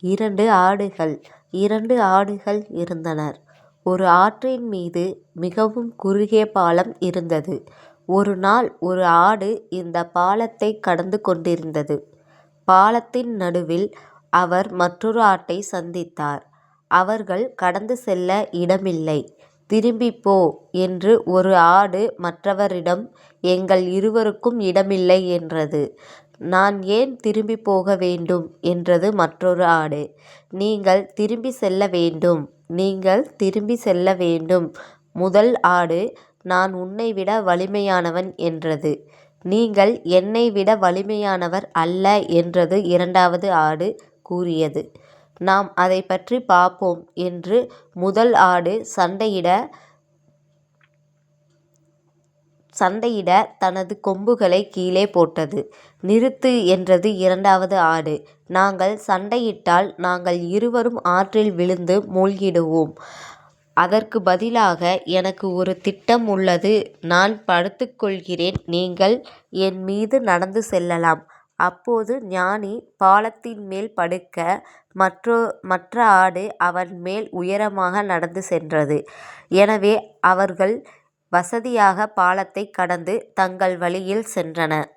2 ஆடுகள் 2 ஆடுகள் இருந்தனர். ஒரு ஆற்றின் மீது மிகவும் குறுகிய பாலம் இருந்தது. ஒரு நாள் ஒரு ஆடு இந்த பாலத்தை கடந்து கொண்டிருந்தது. பாலத்தின் நடுவில் அவர் மற்றொரு ஆட்டை சந்தித்தார். அவர்கள் கடந்து செல்ல இடமில்லை. திரும்பிப் போ என்று ஒரு ஆடு மற்றவரிடம், எங்கள் இருவருக்கும் இடமில்லை என்றது. நான் ஏன் திரும்பிப் போக வேண்டும் என்றது மற்றொரு ஆடு. நீங்கள் திரும்பி செல்ல வேண்டும், நீங்கள் திரும்பி செல்ல வேண்டும். முதல் ஆடு, நான் உன்னைவிட வலிமையானவன் என்றது. நீங்கள் என்னை விட வலிமையானவர் அல்ல என்றது இரண்டாவது ஆடு கூறியது. நாம் அதைப் பற்றி பார்ப்போம் என்று முதல் ஆடு சண்டையிட தனது கொம்புகளை கீழே போட்டது. நிறுத்து என்றது இரண்டாவது ஆடு. நாங்கள் சண்டையிட்டால் நாங்கள் இருவரும் ஆற்றில் விழுந்து மூழ்கிடுவோம். அதற்கு பதிலாக எனக்கு ஒரு திட்டம் உள்ளது. நான் படுத்துக் கொள்கிறேன். நீங்கள் என் மீது நடந்து செல்லலாம். அப்போது ஞானி பாலத்தின் மேல் படுக்க, மற்ற ஆடு அவன் மேல் உயரமாக நடந்து சென்றது. எனவே அவர்கள் வசதியாக பாலத்தை கடந்து தங்கள் வழியில் சென்றனர்.